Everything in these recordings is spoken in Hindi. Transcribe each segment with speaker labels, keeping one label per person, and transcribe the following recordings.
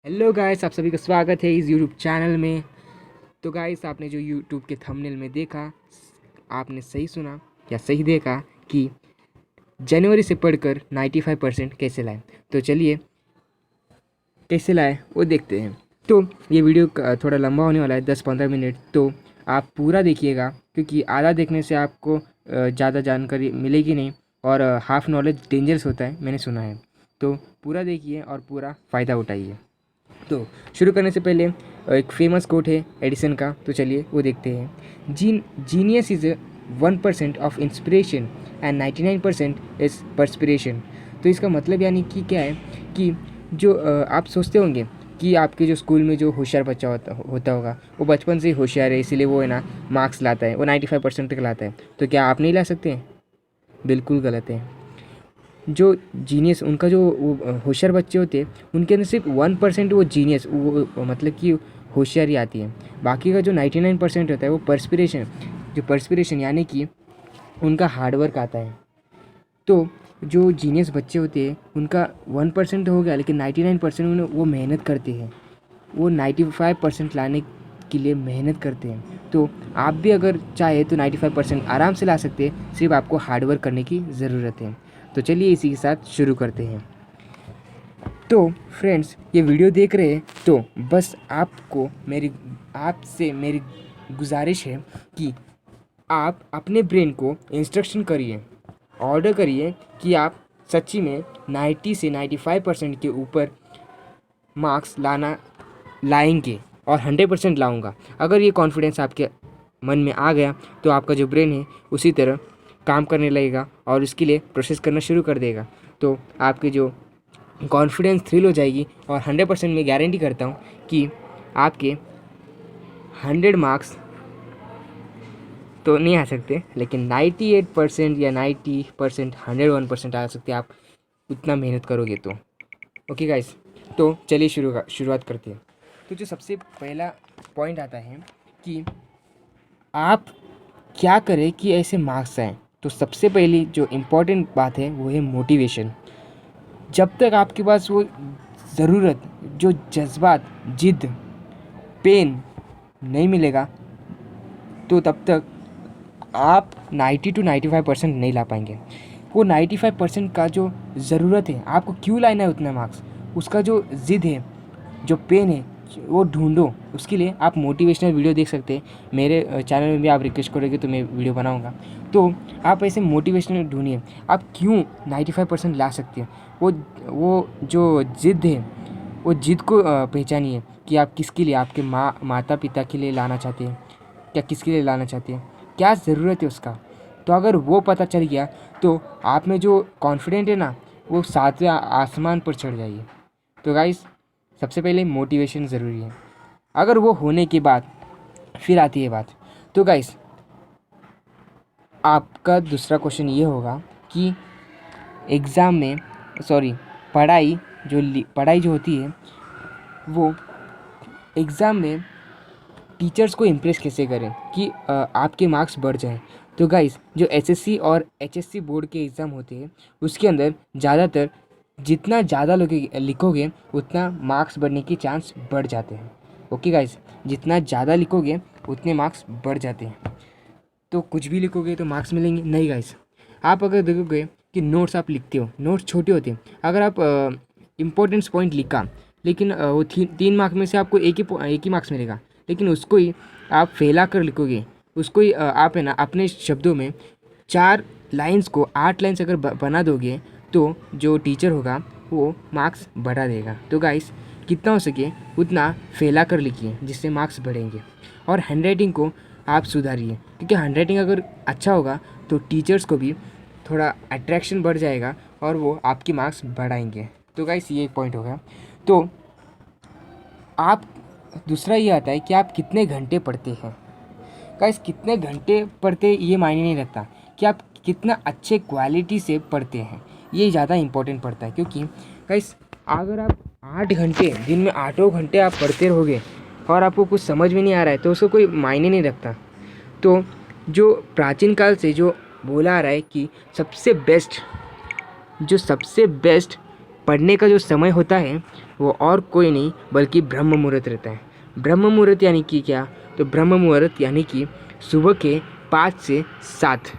Speaker 1: हेलो गाइस, आप सभी का स्वागत है इस यूट्यूब चैनल में। तो गाइस, आपने जो यूट्यूब के थंबनेल में देखा, आपने सही सुना या सही देखा कि जनवरी से पढ़कर 95% कैसे लाए। तो चलिए कैसे लाए वो देखते हैं। तो ये वीडियो थोड़ा लंबा होने वाला है, 10-15 मिनट। तो आप पूरा देखिएगा, क्योंकि आधा देखने से आपको ज़्यादा जानकारी मिलेगी नहीं, और हाफ नॉलेज डेंजरस होता है, मैंने सुना है। तो पूरा देखिए और पूरा फ़ायदा उठाइए। तो शुरू करने से पहले एक फेमस कोट है एडिसन का, तो चलिए वो देखते हैं। Genius is 1% of inspiration and 99% is perspiration. तो इसका मतलब यानी कि क्या है कि जो आप सोचते होंगे कि आपके जो स्कूल में जो होशियार बच्चा होता होगा, वो बचपन से ही होशियार है, इसीलिए वो है ना मार्क्स लाता है, वो 95% तक लाता है। तो क्या आप नहीं ला सकते हैं? बिल्कुल गलत है। जो जीनियस, उनका जो वो होशियार बच्चे होते हैं, उनके अंदर सिर्फ 1% वो जीनियस, वो मतलब कि होशियारी आती है। बाकी का जो 99% होता है वो परस्पिरेशन, जो परस्पिरेशन यानी कि उनका हार्डवर्क आता है। तो जो जीनियस बच्चे होते हैं उनका 1% हो गया, लेकिन 99% वो मेहनत करते हैं, वो 95% लाने के लिए मेहनत करते हैं। तो आप भी अगर चाहे तो 95% आराम से ला सकते हैं, सिर्फ आपको हार्डवर्क करने की ज़रूरत है। तो चलिए इसी के साथ शुरू करते हैं। तो फ्रेंड्स, ये वीडियो देख रहे हैं तो बस आपसे मेरी गुजारिश है कि आप अपने ब्रेन को इंस्ट्रक्शन करिए, ऑर्डर करिए कि आप सच्ची में 90 से 95% के ऊपर मार्क्स लाएंगे, और 100% लाऊंगा। अगर ये कॉन्फिडेंस आपके मन में आ गया तो आपका जो ब्रेन है उसी तरह काम करने लगेगा और उसके लिए प्रोसेस करना शुरू कर देगा। तो आपके जो कॉन्फिडेंस थ्रिल हो जाएगी, और 100% मैं गारंटी करता हूँ कि आपके 100 मार्क्स तो नहीं आ सकते, लेकिन 98% या 90%, 101% आ सकते, आप उतना मेहनत करोगे तो। ओके गाइस, तो चलिए शुरुआत करते हैं। तो जो सबसे पहला पॉइंट आता है कि आप क्या करें कि ऐसे मार्क्स आएँ। तो सबसे पहली जो इम्पोर्टेंट बात है वो है मोटिवेशन। जब तक आपके पास वो ज़रूरत, जो जज्बात, जिद, पेन नहीं मिलेगा, तो तब तक आप 90 to 95% नहीं ला पाएंगे। वो 95% का जो ज़रूरत है, आपको क्यों लाना है उतना मार्क्स, उसका जो ज़िद है, जो पेन है, वो ढूंढो। उसके लिए आप मोटिवेशनल वीडियो देख सकते हैं, मेरे चैनल में भी आप रिक्वेस्ट करोगे तो मैं वीडियो बनाऊंगा। तो आप ऐसे मोटिवेशनल ढूंढिए, आप क्यों 95% ला सकते हैं। वो जो ज़िद है, वो ज़िद को पहचानिए कि आप किसके लिए, आपके माता पिता के लिए लाना चाहते हैं, क्या किसके लिए लाना चाहते हैं, क्या ज़रूरत है उसका। तो अगर वो पता चल गया तो आप में जो कॉन्फिडेंट है ना, वो 7वें आसमान पर चढ़ जाइए। तो गाइस, सबसे पहले मोटिवेशन ज़रूरी है। अगर वो होने के बाद फिर आती है बात। तो गाइस, आपका दूसरा क्वेश्चन ये होगा कि एग्ज़ाम में, सॉरी, पढ़ाई जो होती है वो एग्ज़ाम में टीचर्स को इम्प्रेस कैसे करें कि आपके मार्क्स बढ़ जाएं। तो गाइस, जो एसएससी और एचएससी बोर्ड के एग्ज़ाम होते हैं उसके अंदर ज़्यादातर जितना ज़्यादा लिखोगे उतना मार्क्स बढ़ने के चांस बढ़ जाते हैं। ओके गाइस, जितना ज़्यादा लिखोगे उतने मार्क्स बढ़ जाते हैं। तो कुछ भी लिखोगे तो मार्क्स मिलेंगे नहीं गाइस। आप अगर देखोगे कि नोट्स आप लिखते हो, नोट्स छोटे होते हैं, अगर आप इम्पोर्टेंस पॉइंट लिखा, लेकिन वो 3 मार्क्स में से आपको एक ही मार्क्स मिलेगा, लेकिन उसको ही आप फैला कर लिखोगे, उसको ही आप है ना अपने शब्दों में 4 लाइन्स को 8 लाइन्स अगर बना दोगे तो जो टीचर होगा वो मार्क्स बढ़ा देगा। तो गाइस, कितना हो सके उतना फैला कर लिखिए, जिससे मार्क्स बढ़ेंगे। और हैंडराइटिंग को आप सुधारिए, क्योंकि हैंडराइटिंग अगर अच्छा होगा तो टीचर्स को भी थोड़ा अट्रैक्शन बढ़ जाएगा और वो आपकी मार्क्स बढ़ाएंगे। तो गाइस, ये एक पॉइंट होगा। तो आप दूसरा ये आता है कि आप कितने घंटे पढ़ते हैं। गाइस, कितने घंटे पढ़ते ये मायने नहीं रखता, कि आप कितना अच्छे क्वालिटी से पढ़ते हैं, ये ज़्यादा इंपॉर्टेंट पड़ता है। क्योंकि गाइस, अगर आप 8 घंटे, दिन में 8 घंटे आप पढ़ते रहोगे और आपको कुछ समझ में नहीं आ रहा है, तो उसको कोई मायने नहीं रखता। तो जो प्राचीन काल से जो बोला आ रहा है कि सबसे बेस्ट पढ़ने का जो समय होता है वो और कोई नहीं बल्कि ब्रह्म मुहूर्त रहता है। ब्रह्म मुहूर्त यानी कि क्या? तो ब्रह्म मुहूर्त यानी कि सुबह के 5 से 7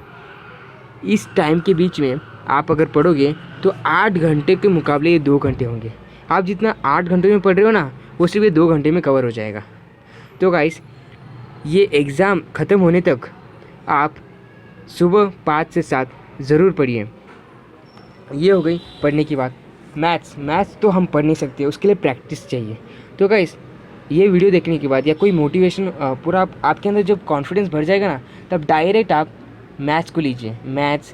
Speaker 1: इस टाइम के बीच में आप अगर पढ़ोगे तो 8 घंटे के मुकाबले ये 2 घंटे होंगे। आप जितना 8 घंटे में पढ़ रहे हो ना, वो सिर्फ ये 2 घंटे में कवर हो जाएगा। तो गाइस, ये एग्ज़ाम ख़त्म होने तक आप सुबह 5 से 7 ज़रूर पढ़िए। ये हो गई पढ़ने की बात। मैथ्स तो हम पढ़ नहीं सकते, उसके लिए प्रैक्टिस चाहिए। तो गाइस, ये वीडियो देखने के बाद या कोई मोटिवेशन पूरा आपके अंदर जब कॉन्फिडेंस भर जाएगा ना, तब डायरेक्ट आप मैथ्स को लीजिए, मैथ्स,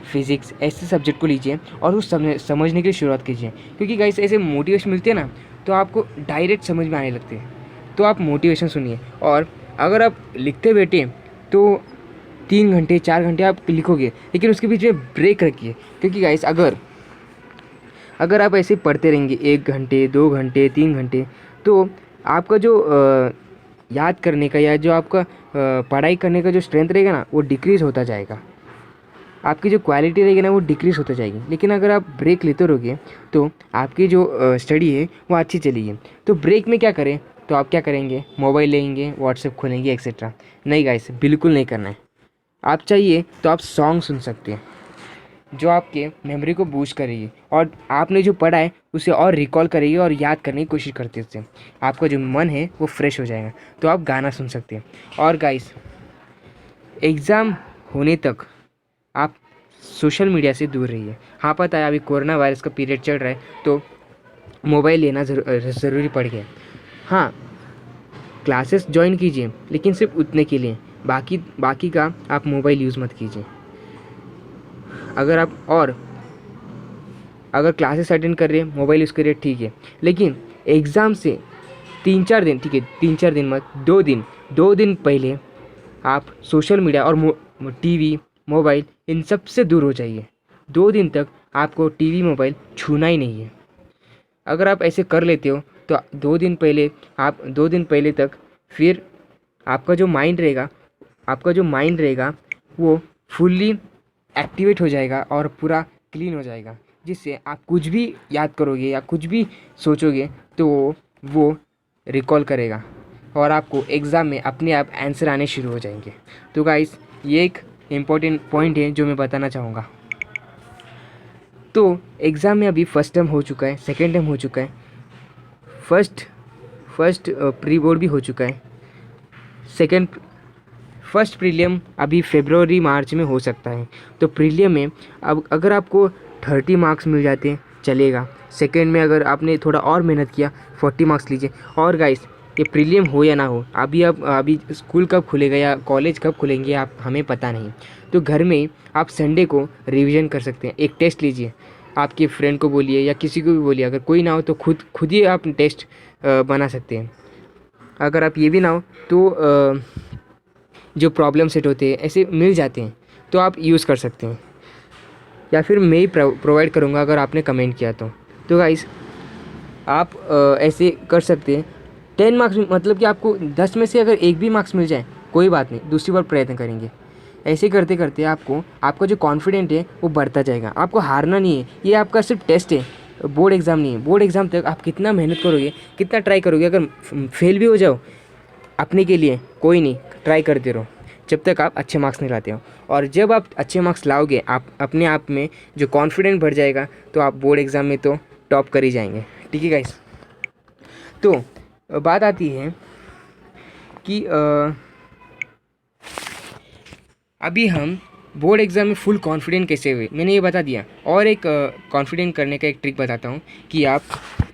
Speaker 1: फिज़िक्स ऐसे सब्जेक्ट को लीजिए और उस समझने की शुरुआत कीजिए। क्योंकि गाइस, ऐसे मोटिवेशन मिलते हैं ना, तो आपको डायरेक्ट समझ में आने लगते हैं। तो आप मोटिवेशन सुनिए, और अगर आप लिखते बैठे तो 3 घंटे 4 घंटे आप लिखोगे, लेकिन उसके बीच में ब्रेक रखिए। क्योंकि गाइस, अगर आप ऐसे पढ़ते रहेंगे 1 घंटे 2 घंटे 3 घंटे, तो आपका जो याद करने का या जो आपका पढ़ाई करने का जो स्ट्रेंथ रहेगा ना, वो डिक्रीज़ होता जाएगा। आपकी जो क्वालिटी रहेगी ना, वो डिक्रीज़ होता जाएगी। लेकिन अगर आप ब्रेक लेते रहोगे तो आपकी जो स्टडी है वो अच्छी चलेगी। तो ब्रेक में क्या करें? तो आप क्या करेंगे? मोबाइल लेंगे, व्हाट्सएप खोलेंगे एक्सेट्रा। नहीं गाइस, बिल्कुल नहीं करना है। आप चाहिए तो आप सॉन्ग सुन सकते हैं, जो आपके मेमोरी को बूस्ट करेगी और आपने जो पढ़ा है उसे और रिकॉल करेगी और याद करने की कोशिश करते हैं। उससे आपका जो मन है वो फ्रेश हो जाएगा। तो आप गाना सुन सकते हैं। और गाइस, एग्ज़ाम होने तक आप सोशल मीडिया से दूर रहिए। हाँ, पता है अभी कोरोना वायरस का पीरियड चल रहा है, तो मोबाइल लेना ज़रूरी पड़ गया। हाँ, क्लासेस ज्वाइन कीजिए, लेकिन सिर्फ उतने के लिए। बाकी का आप मोबाइल यूज़ मत कीजिए। अगर क्लासेस अटेंड कर रहे हैं, मोबाइल यूज़ करिए, ठीक है। लेकिन एग्ज़ाम से 3-4 दिन, ठीक है, 3-4 दिन मत, 2 दिन पहले आप सोशल मीडिया और टीवी, मोबाइल इन सब से दूर हो जाइए। 2 दिन तक आपको टीवी, मोबाइल छूना ही नहीं है। अगर आप ऐसे कर लेते हो तो 2 दिन पहले तक फिर आपका जो माइंड रहेगा वो फुल्ली एक्टिवेट हो जाएगा और पूरा क्लीन हो जाएगा, जिससे आप कुछ भी याद करोगे या कुछ भी सोचोगे तो वो रिकॉल करेगा और आपको एग्ज़ाम में अपने आप आंसर आने शुरू हो जाएंगे। तो गाइस, ये एक इम्पॉर्टेंट पॉइंट है जो मैं बताना चाहूँगा। तो एग्ज़ाम में अभी फर्स्ट टर्म हो चुका है, सेकेंड टर्म हो चुका है, फर्स्ट प्री बोर्ड भी हो चुका है, फर्स्ट प्रीलियम अभी फरवरी मार्च में हो सकता है। तो प्रीलियम में अब अगर आपको 30 मार्क्स मिल जाते हैं चलेगा। सेकेंड में अगर आपने थोड़ा और मेहनत किया 40 मार्क्स लीजिए। और गाइस, ये प्रीलियम हो या ना हो, अभी स्कूल कब खुलेगा या कॉलेज कब खुलेंगे आप हमें पता नहीं। तो घर में ही आप संडे को रिवीजन कर सकते हैं। एक टेस्ट लीजिए, आपके फ्रेंड को बोलिए या किसी को भी बोलिए। अगर कोई ना हो तो खुद ही आप टेस्ट बना सकते हैं। अगर आप ये भी ना हो तो जो प्रॉब्लम सेट होते हैं ऐसे मिल जाते हैं, तो आप यूज़ कर सकते हैं, या फिर मैं ही प्रोवाइड करूँगा अगर आपने कमेंट किया तो गाइस, आप ऐसे कर सकते हैं। 10 मार्क्स मतलब कि आपको 10 में से अगर 1 भी मार्क्स मिल जाए कोई बात नहीं, दूसरी बार प्रयत्न करेंगे। ऐसे करते करते आपका जो कॉन्फिडेंट है वो बढ़ता जाएगा। आपको हारना नहीं है, ये आपका सिर्फ टेस्ट है, बोर्ड एग्ज़ाम नहीं है। बोर्ड एग्ज़ाम तक आप कितना मेहनत करोगे, कितना ट्राई करोगे, अगर फेल भी हो जाओ अपने के लिए कोई नहीं, ट्राई करते रहो जब तक आप अच्छे मार्क्स नहीं लाते हो। और जब आप अच्छे मार्क्स लाओगे, आप अपने आप में जो कॉन्फिडेंट बढ़ जाएगा, तो आप बोर्ड एग्ज़ाम में तो टॉप कर ही जाएंगे। ठीक है गाइस, तो बात आती है कि अभी हम बोर्ड एग्ज़ाम में फुल कॉन्फिडेंट कैसे हुए, मैंने ये बता दिया। और एक कॉन्फिडेंट करने का एक ट्रिक बताता हूँ कि आप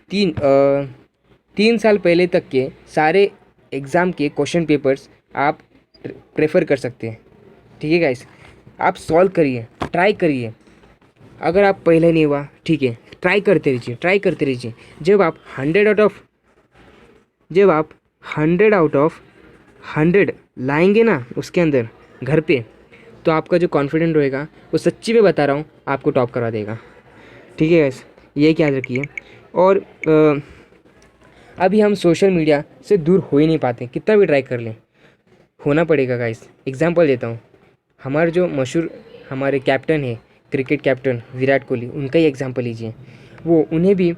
Speaker 1: 3 साल पहले तक के सारे एग्ज़ाम के क्वेश्चन पेपर्स आप प्रेफर कर सकते हैं। ठीक है गाइस, आप सॉल्व करिए, ट्राई करिए। अगर आप पहले नहीं हुआ, ठीक है, ट्राई करते रहिए। जब आप 100 आउट ऑफ 100 लाएंगे ना उसके अंदर घर पे, तो आपका जो कॉन्फिडेंट रहेगा वो सच्ची में बता रहा हूँ आपको टॉप करवा देगा। ठीक है गाइस, ये याद रखिए। और अभी हम सोशल मीडिया से दूर हो ही नहीं पाते, कितना भी ट्राई कर लें, होना पड़ेगा गाइस। एग्जांपल देता हूँ, हमारे जो मशहूर हमारे कैप्टन है, क्रिकेट कैप्टन विराट कोहली, उनका ही एग्जांपल लीजिए। वो उन्हें भी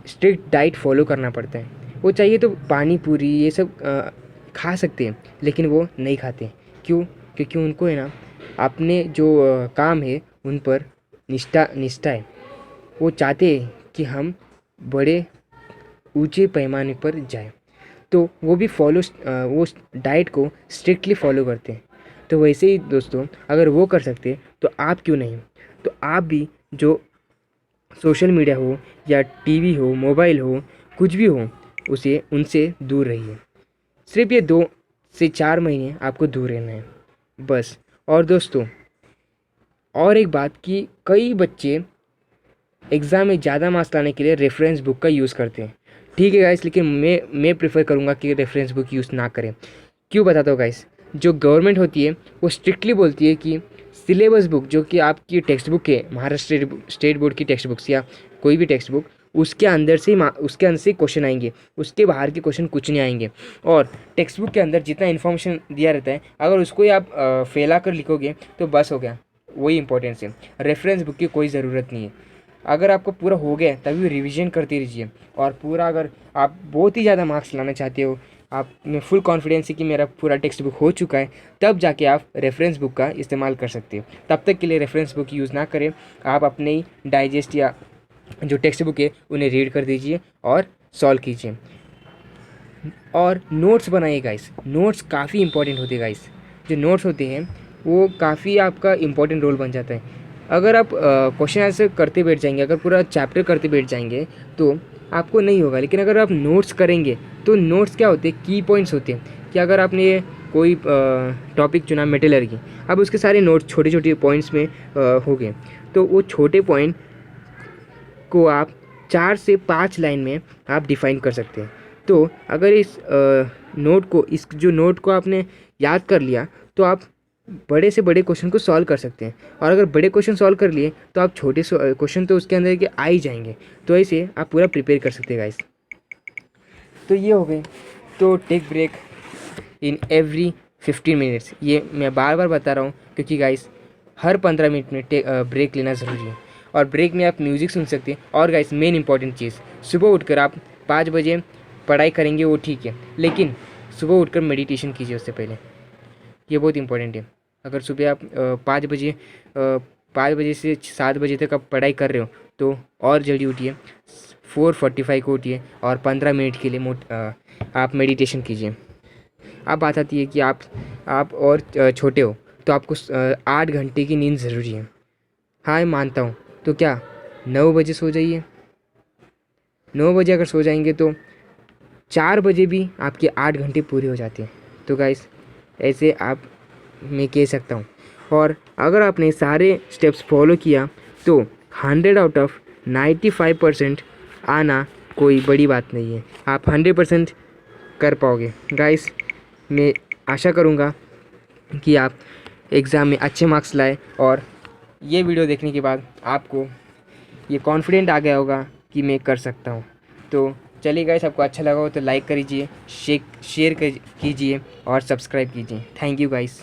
Speaker 1: स्ट्रिक्ट डाइट फॉलो करना पड़ता है। वो चाहिए तो पानी पूरी ये सब खा सकते हैं, लेकिन वो नहीं खाते। क्यों? क्योंकि उनको है ना अपने जो काम है उन पर निष्ठा निष्ठा है। वो चाहते हैं कि हम बड़े ऊंचे पैमाने पर जाएं, तो वो भी वो डाइट को स्ट्रिक्टली फॉलो करते हैं। तो वैसे ही दोस्तों, अगर वो कर सकते तो आप क्यों नहीं? तो आप भी जो सोशल मीडिया हो या टीवी हो, मोबाइल हो, कुछ भी हो, उसे उनसे दूर रहिए। सिर्फ ये 2 से 4 महीने आपको दूर रहना है बस। और दोस्तों, और एक बात कि कई बच्चे एग्ज़ाम में ज़्यादा मार्क्स लाने के लिए रेफरेंस बुक का यूज़ करते हैं। ठीक है गाइस, लेकिन मैं प्रेफर करूँगा कि रेफरेंस बुक यूज़ ना करें। क्यों बताता हूँ गाइस? जो गवर्नमेंट होती है वो स्ट्रिक्टली बोलती है कि सिलेबस बुक जो कि आपकी टेक्स्ट बुक है, महाराष्ट्र स्टेट बोर्ड की टेक्स्ट बुक्स या कोई भी टेक्स्ट बुक, उसके अंदर से क्वेश्चन आएंगे, उसके बाहर के क्वेश्चन कुछ नहीं आएंगे। और टेक्स्ट बुक के अंदर जितना इन्फॉर्मेशन दिया रहता है, अगर उसको ही आप फैला कर लिखोगे तो बस हो गया, वही इंपॉर्टेंस है। रेफरेंस बुक की कोई ज़रूरत नहीं है। अगर आपको पूरा हो गया तभी रिवीजन करते रहिए। और पूरा अगर आप बहुत ही ज़्यादा मार्क्स लाना चाहते हो, आप में फुल कॉन्फिडेंस है कि मेरा पूरा टेक्स्ट बुक हो चुका है, तब जाके आप रेफरेंस बुक का इस्तेमाल कर सकते हो। तब तक के लिए रेफरेंस बुक यूज़ ना करें। आप अपने ही डाइजेस्ट या जो टेक्स्ट बुक है उन्हें रीड कर दीजिए और सॉल्व कीजिए। और नोट्स बनाइए गाइस। नोट्स काफ़ी इंपॉर्टेंट होते हैं गाइस। जो नोट्स होते हैं वो काफ़ी आपका इम्पोर्टेंट रोल बन जाता है। अगर आप क्वेश्चन आंसर करते बैठ जाएंगे, अगर पूरा चैप्टर करते बैठ जाएंगे तो आपको नहीं होगा। लेकिन अगर आप नोट्स करेंगे तो नोट्स क्या होते हैं? की पॉइंट्स होते हैं कि अगर आपने कोई टॉपिक चुना मेटलर्जी, अब उसके सारे नोट्स छोटे छोटे पॉइंट्स में हो गए, तो वो छोटे पॉइंट को आप 4 से 5 लाइन में आप डिफाइन कर सकते हैं। तो अगर इस जो नोट को आपने याद कर लिया तो आप बड़े से बड़े क्वेश्चन को सॉल्व कर सकते हैं। और अगर बड़े क्वेश्चन सॉल्व कर लिए तो आप छोटे क्वेश्चन तो उसके अंदर के आ ही जाएंगे। तो ऐसे आप पूरा प्रिपेयर कर सकते हैं गाइस। तो ये हो गए। तो take break in every 15 minutes, ये मैं बार बार बता रहा हूँ क्योंकि गाइस हर 15 मिनट में ब्रेक लेना ज़रूरी है। और ब्रेक में आप म्यूज़िक सुन सकते हैं। और गाइस मेन इंपॉर्टेंट चीज़, सुबह उठकर आप 5 बजे पढ़ाई करेंगे वो ठीक है, लेकिन सुबह उठकर मेडिटेशन कीजिए उससे पहले। ये बहुत इंपॉर्टेंट है। अगर सुबह आप 5 बजे से 7 बजे तक आप पढ़ाई कर रहे हो तो और जल्दी उठिए, 4:45 को उठिए और 15 मिनट के लिए आप मेडिटेशन कीजिए। अब बात आती है कि आप और छोटे हो तो आपको 8 घंटे की नींद ज़रूरी है। हाँ, मैं मानता हूँ। तो क्या 9 बजे सो जाइए। 9 बजे अगर सो जाएंगे तो 4 बजे भी आपके 8 घंटे पूरे हो जाते हैं। तो गाइस ऐसे आप मैं कह सकता हूँ। और अगर आपने सारे स्टेप्स फॉलो किया तो 100 आउट ऑफ 95% आना कोई बड़ी बात नहीं है। आप 100% कर पाओगे गाइस। मैं आशा करूँगा कि आप एग्ज़ाम में अच्छे मार्क्स लाए और ये वीडियो देखने के बाद आपको ये कॉन्फिडेंट आ गया होगा कि मैं कर सकता हूँ। तो चलिए गाइस, आपको अच्छा लगा हो तो लाइक करिए, शेयर कीजिए और सब्सक्राइब कीजिए। Thank you guys.